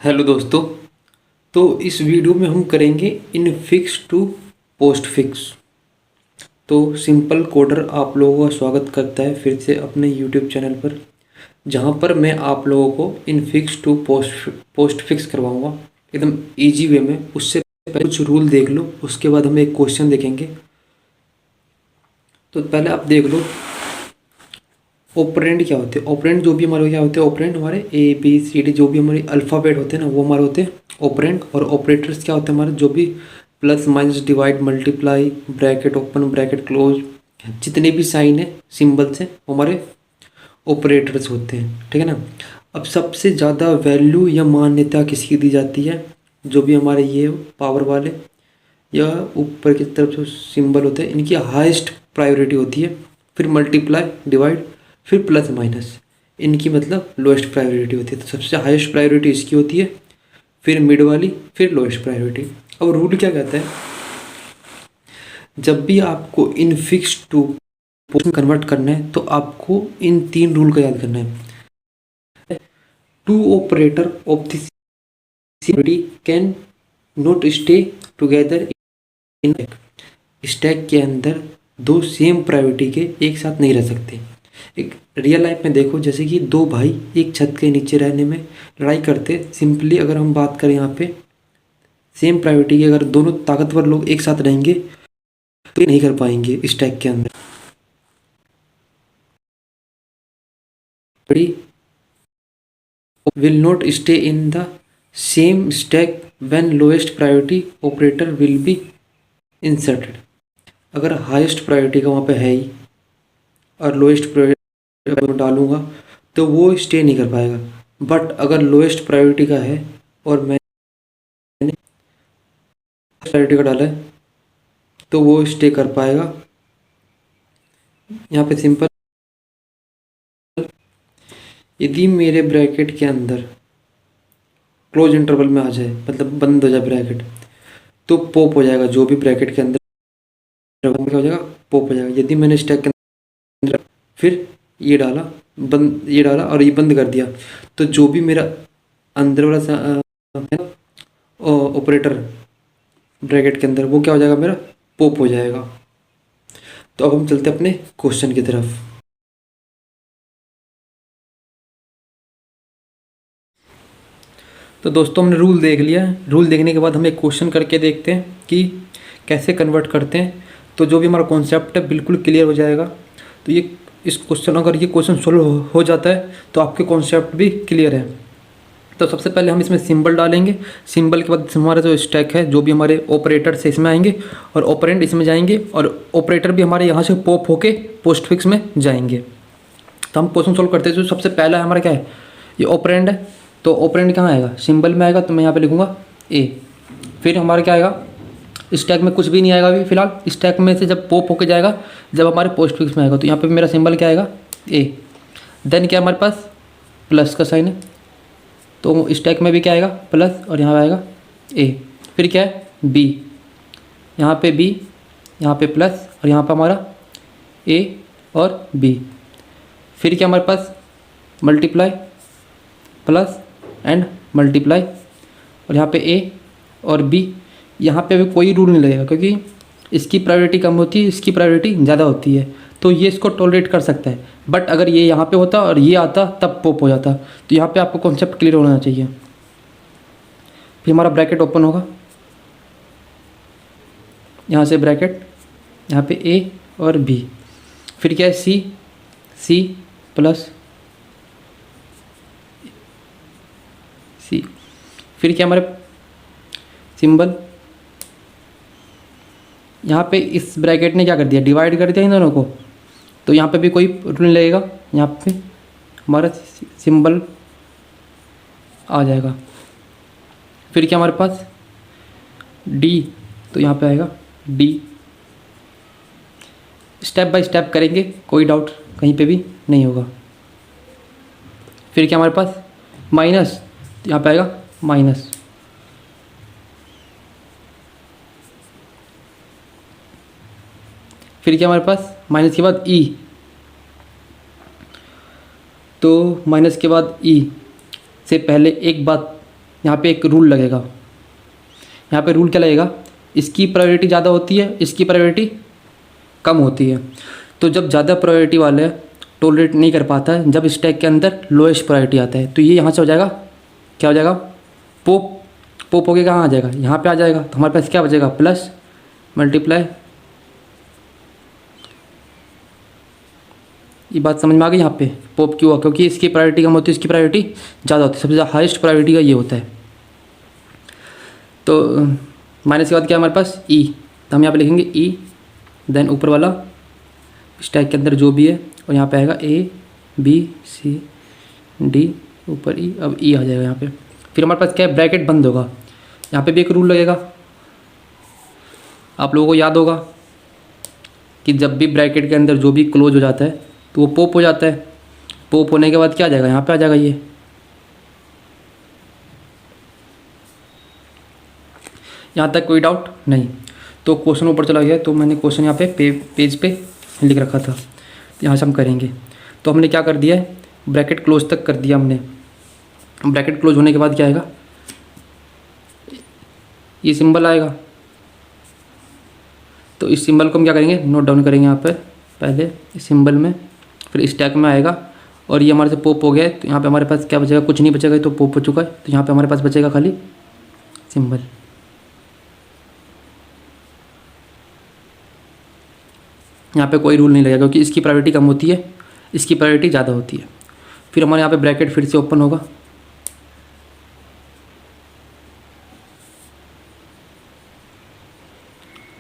Hello दोस्तों। तो इस वीडियो में हम करेंगे infix to postfix. तो सिंपल कोडर आप लोगों का स्वागत करता है फिर से अपने यूट्यूब चैनल पर, जहां पर मैं आप लोगों को infix to postfix करवाऊंगा एकदम इजी वे में। उससे पहले कुछ रूल देख लो, उसके बाद हम एक क्वेश्चन देखेंगे। तो पहले आप देख लो ऑपरेंड क्या होते हैं। ऑपरेंड जो भी हमारे क्या होते हैं, ऑपरेंड हमारे ए बी सी डी जो भी हमारे अल्फ़ाबेट होते हैं ना, वो हमारे होते हैं ऑपरेंड। और ऑपरेटर्स क्या होते हैं हमारे, जो भी plus minus divide multiply bracket open bracket close जितने भी साइन है सिंबल्स हैं वो हमारे ऑपरेटर्स होते हैं, ठीक है ना। अब सबसे ज़्यादा वैल्यू या मान्यता किसकी दी जाती है, जो भी हमारे ये पावर वाले या ऊपर की तरफ जो सिंबल होते हैं इनकी हाईएस्ट प्रायोरिटी होती है। फिर मल्टीप्लाई डिवाइड फिर प्लस माइनस, इनकी मतलब लोएस्ट प्रायोरिटी होती है। तो सबसे हाईएस्ट प्रायोरिटी इसकी होती है, फिर मिड वाली, फिर लोएस्ट प्रायोरिटी। अब रूल क्या कहता है, जब भी आपको इन फिक्स टू पोस्ट में कन्वर्ट करना है तो आपको इन तीन रूल का याद करना है। Two operator of this can not stay together in stack के अंदर दो सेम प्रायोरिटी के एक साथ नहीं रह सकते। एक रियल लाइफ में देखो, जैसे कि दो भाई एक छत के नीचे रहने में लड़ाई करते, सिंपली अगर हम बात करें यहाँ पे सेम प्रायोरिटी की, अगर दोनों ताकतवर लोग एक साथ रहेंगे तो नहीं कर पाएंगे स्टैक के अंदर। Will not stay in the same stack when lowest priority operator will be inserted. अगर हाईएस्ट प्रायोरिटी का वहाँ पे है ही और लोएस्ट प्रायोरिटी में डालूंगा तो वो स्टे नहीं कर पाएगा। बट अगर लोएस्ट प्रायोरिटी का है और मैंने प्रायोरिटी का डाला है तो वो स्टे कर पाएगा। यहाँ पे सिंपल, यदि मेरे ब्रैकेट के अंदर क्लोज इंटरवल में आ जाए, मतलब बंद हो जाए ब्रैकेट, तो पॉप हो जाएगा। जो भी ब्रैकेट के अंदर क्या हो जाएगा, पॉप हो जाएगा। यदि मैंने स्टैक के अंदर फिर ये डाला बंद, ये डाला और ये बंद कर दिया, तो जो भी मेरा अंदर वाला ऑपरेटर ब्रैकेट के अंदर वो क्या हो जाएगा, मेरा पॉप हो जाएगा। तो अब हम चलते हैं अपने क्वेश्चन की तरफ। तो दोस्तों हमने रूल देख लिया है। रूल देखने के बाद हम एक क्वेश्चन करके देखते हैं कि कैसे कन्वर्ट करते हैं। तो जो भी हमारा कॉन्सेप्ट है बिल्कुल क्लियर हो जाएगा। तो ये इस क्वेश्चन, अगर ये क्वेश्चन सोल्व हो जाता है तो आपके कॉन्सेप्ट भी क्लियर है। तो सबसे पहले हम इसमें सिंबल डालेंगे। सिंबल के बाद हमारा जो स्टैक है, जो भी हमारे ऑपरेटर से इसमें आएंगे और ऑपरेंड इसमें जाएंगे और ऑपरेटर भी हमारे यहाँ से पॉप होके पोस्ट फिक्स में जाएंगे। तो हम क्वेश्चन सोल्व करते हैं। जो सबसे पहला हमारा क्या है, ये ऑपरेंड है। तो ऑपरेंड कहाँ आएगा, सिंबल में आएगा। तो मैं यहाँ पे लिखूँगा ए। फिर हमारा क्या आएगा, स्टैक में कुछ भी नहीं आएगा अभी फिलहाल। स्टैक में से जब पॉप होके जाएगा, जब हमारे पोस्ट फिक्स में आएगा, तो यहाँ पे मेरा सिंबल क्या आएगा, ए। देन क्या हमारे पास प्लस का साइन है, तो स्टैक में भी क्या आएगा, प्लस, और यहाँ आएगा ए। फिर क्या है, बी, यहाँ पे बी, यहाँ पे प्लस, और यहाँ पे हमारा ए और बी। फिर क्या हमारे पास मल्टीप्लाई प्लस एंड मल्टीप्लाई, और यहाँ पे ए और बी। यहाँ पे भी कोई रूल नहीं लगेगा क्योंकि इसकी प्रायोरिटी कम होती है, इसकी प्रायोरिटी ज़्यादा होती है, तो ये इसको टॉलरेट कर सकता है। बट अगर ये यहाँ पे होता और ये आता तब पॉप हो जाता। तो यहाँ पे आपको कॉन्सेप्ट क्लियर होना चाहिए। फिर हमारा ब्रैकेट ओपन होगा, यहाँ से ब्रैकेट, यहाँ पे ए और बी। फिर क्या है, सी, सी प्लस सी। फिर क्या हमारे सिंबल, यहाँ पे इस ब्रैकेट ने क्या कर दिया, डिवाइड कर दिया इन दोनों को। तो यहाँ पे भी कोई रूल नहीं लगेगा, यहाँ पे हमारा सिंबल आ जाएगा। फिर क्या हमारे पास डी, तो यहाँ पे आएगा डी। स्टेप बाय स्टेप करेंगे, कोई डाउट कहीं पे भी नहीं होगा। फिर क्या हमारे पास माइनस, यहाँ पे आएगा माइनस। फिर क्या हमारे पास माइनस के बाद ई, तो माइनस के बाद ई से पहले एक बात यहाँ पे एक रूल लगेगा। यहाँ पे रूल क्या लगेगा, इसकी प्रायोरिटी ज़्यादा होती है, इसकी प्रायोरिटी कम होती है। तो जब ज़्यादा प्रायोरिटी वाले टॉलरेट नहीं कर पाता है, जब स्टैक के अंदर लोएस्ट प्रायोरिटी आता है, तो ये यहाँ से हो जाएगा, क्या हो जाएगा, पोप। पोप होके कहाँ आ जाएगा, यहाँ पे आ जाएगा। तो हमारे पास क्या बचेगा, प्लस मल्टीप्लाई। ये बात समझ में आ गई। यहाँ पे पोप क्यों हुआ, क्योंकि इसकी प्रायोरिटी कम होती है, इसकी प्रायोरिटी ज़्यादा होती है। सबसे ज़्यादा हाईएस्ट प्रायोरिटी का ये होता है। तो माइनस के बाद क्या है हमारे पास, ई। तो हम यहाँ पे लिखेंगे ई, देन ऊपर वाला स्टैक के अंदर जो भी है, और यहाँ पे आएगा ए बी सी डी, ऊपर ई। अब ई आ जाएगा यहाँ पे। फिर हमारे पास क्या है, ब्रैकेट बंद होगा। यहाँ पे भी एक रूल लगेगा, आप लोगों को याद होगा कि जब भी ब्रैकेट के अंदर जो भी क्लोज हो जाता है तो वो पॉप हो जाता है। पॉप होने के बाद क्या आ जाएगा, यहाँ पे आ जाएगा ये। यहाँ तक कोई डाउट नहीं। तो क्वेश्चन ऊपर चला गया, तो मैंने क्वेश्चन यहाँ पे पेज पे लिख रखा था, यहाँ से हम करेंगे। तो हमने क्या कर दिया है, ब्रैकेट क्लोज तक कर दिया हमने। ब्रैकेट क्लोज होने के बाद क्या आएगा, ये सिंबल आएगा। तो इस सिंबल को हम क्या करेंगे, नोट डाउन करेंगे यहाँ पर पहले इस सिंबल में, फिर स्टैक में आएगा। और ये हमारे से पॉप हो गया है, तो यहाँ पे हमारे पास क्या बचेगा, कुछ नहीं बचेगा, तो पॉप हो चुका है। तो यहाँ पे हमारे पास बचेगा खाली सिंबल। यहाँ पे कोई रूल नहीं लगेगा, क्योंकि इसकी प्रायोरिटी कम होती है, इसकी प्रायोरिटी ज़्यादा होती है। फिर हमारे यहाँ पे ब्रैकेट फिर से ओपन होगा।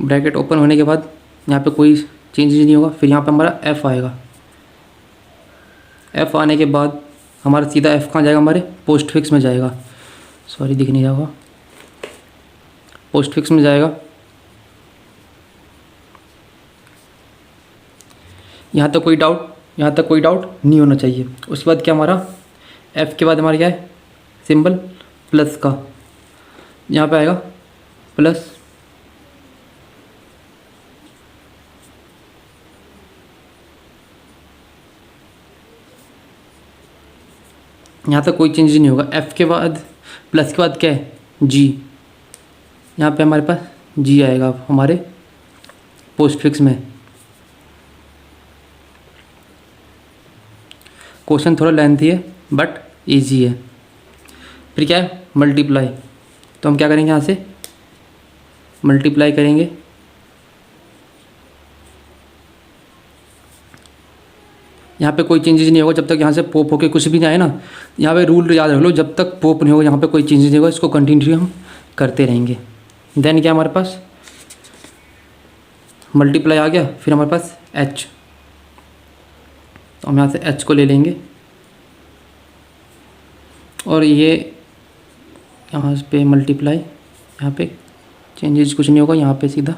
ब्रैकेट ओपन होने के बाद यहाँ पे कोई चेंजेस नहीं होगा। फिर यहाँ पे हमारा एफ़ आएगा। एफ़ आने के बाद हमारा सीधा एफ़ कहाँ जाएगा, हमारे पोस्ट फिक्स में जाएगा। सॉरी दिख नहीं रहा होगा, पोस्ट फिक्स में जाएगा। यहाँ तक कोई डाउट नहीं होना चाहिए। उसके बाद क्या, हमारा एफ़ के बाद हमारा क्या है, सिंबल प्लस का। यहाँ पे आएगा प्लस, यहाँ तक कोई चेंज नहीं होगा। एफ़ के बाद प्लस के बाद क्या है, जी। यहाँ पे हमारे पास जी आएगा हमारे पोस्ट फिक्स में। क्वेश्चन थोड़ा लेंथी है बट इजी है। फिर क्या है, मल्टीप्लाई। तो हम क्या करेंगे, यहाँ से मल्टीप्लाई करेंगे। यहाँ पे कोई चेंजेस नहीं होगा जब तक यहाँ से पॉप होके कुछ भी नहीं आए ना। यहाँ पे रूल याद रख लो, जब तक पॉप नहीं होगा यहाँ पे कोई चेंजेस नहीं होगा, इसको कंटिन्यू हम करते रहेंगे। देन क्या हमारे पास मल्टीप्लाई आ गया। फिर हमारे पास एच, तो हम यहाँ से एच को ले लेंगे, और ये यहाँ पे मल्टीप्लाई, यहाँ पे चेंजेस कुछ नहीं होगा। यहाँ पे सीधा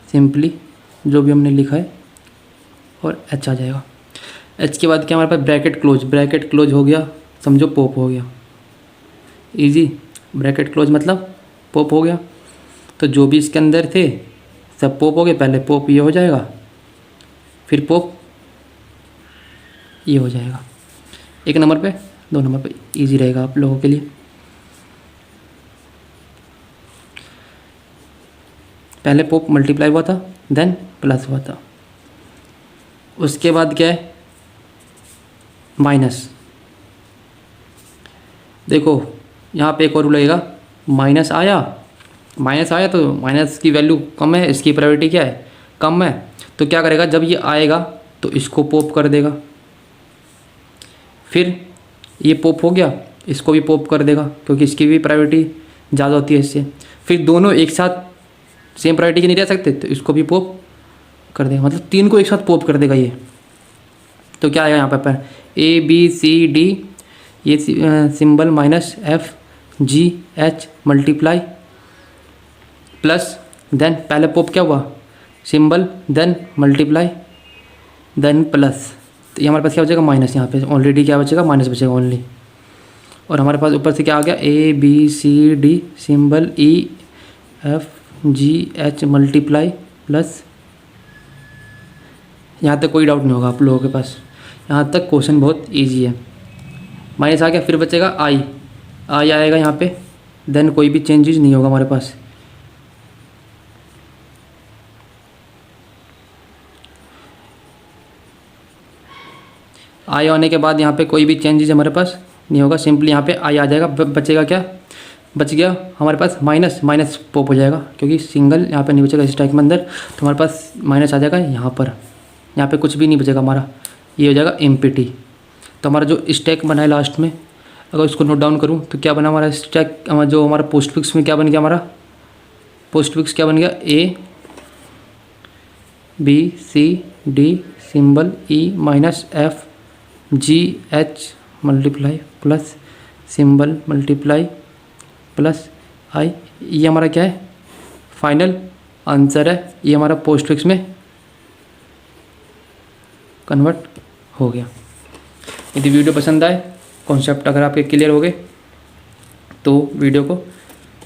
सिंपली जो भी हमने लिखा है और एच आ जाएगा। एच के बाद क्या हमारे पास ब्रैकेट क्लोज हो गया, समझो पॉप हो गया। इजी, ब्रैकेट क्लोज मतलब पॉप हो गया। तो जो भी इसके अंदर थे सब पॉप हो गए। पहले पॉप ये हो जाएगा, फिर पॉप ये हो जाएगा। एक नंबर पे, दो नंबर पे इजी रहेगा आप लोगों के लिए। पहले पॉप मल्टीप्लाई हुआ था, देन प्लस हुआ था। उसके बाद क्या है, माइनस। देखो यहाँ पे एक और लगेगा, माइनस आया तो माइनस की वैल्यू कम है, इसकी प्रायोरिटी क्या है, कम है। तो क्या करेगा, जब ये आएगा तो इसको पॉप कर देगा। फिर ये पॉप हो गया, इसको भी पॉप कर देगा, क्योंकि इसकी भी प्रायोरिटी ज़्यादा होती है इससे। फिर दोनों एक साथ सेम प्रायोरिटी के नहीं रह सकते, तो इसको भी पॉप कर देगा। मतलब तीन को एक साथ पॉप कर देगा ये। तो क्या आएगा यहाँ पर, ए बी सी डी, ये symbol minus F G H multiply plus, then पहले पॉप क्या हुआ, symbol, then multiply, then plus. तो ये हमारे पास क्या बचेगा, माइनस। यहाँ पे ऑलरेडी क्या बचेगा, माइनस बचेगा ओनली। और हमारे पास ऊपर से क्या आ गया, A B C D symbol E F G H multiply plus. यहाँ तक कोई डाउट नहीं होगा आप लोगों के पास। यहाँ तक क्वेश्चन बहुत इजी है। माइनस आ गया, फिर बचेगा आई। आई आएगा यहाँ पे, देन कोई भी चेंजेस नहीं होगा हमारे पास। आई आने के बाद यहाँ पे कोई भी चेंजेस हमारे पास नहीं होगा, सिंपली यहाँ पे आई आ जाएगा। बचेगा क्या, बच गया हमारे पास माइनस, माइनस पॉप हो जाएगा क्योंकि सिंगल यहाँ पे नहीं बचेगा स्टैक में अंदर, तो हमारे पास माइनस आ जाएगा यहाँ पर। यहाँ पे कुछ भी नहीं बचेगा हमारा, ये हो जाएगा एम्प्टी। तो हमारा जो स्टैक बना है लास्ट में, अगर उसको नोट डाउन करूँ तो क्या बना हमारा स्टैक, जो हमारा पोस्ट फिक्स में क्या बन गया हमारा, पोस्ट फिक्स क्या बन गया, A B C D symbol E minus F G H multiply plus symbol multiply plus I. ये हमारा क्या है, फाइनल आंसर है। ये हमारा पोस्ट फिक्स में कन्वर्ट हो गया। यदि वीडियो पसंद आए, कॉन्सेप्ट अगर आपके क्लियर हो गए, तो वीडियो को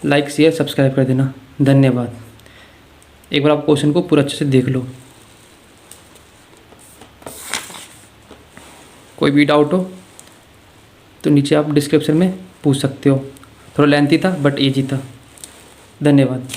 लाइक शेयर सब्सक्राइब कर देना। धन्यवाद। एक बार आप क्वेश्चन को पूरा अच्छे से देख लो। कोई भी डाउट हो तो नीचे आप डिस्क्रिप्शन में पूछ सकते हो। थोड़ा लेंथी था बट ईजी था। धन्यवाद।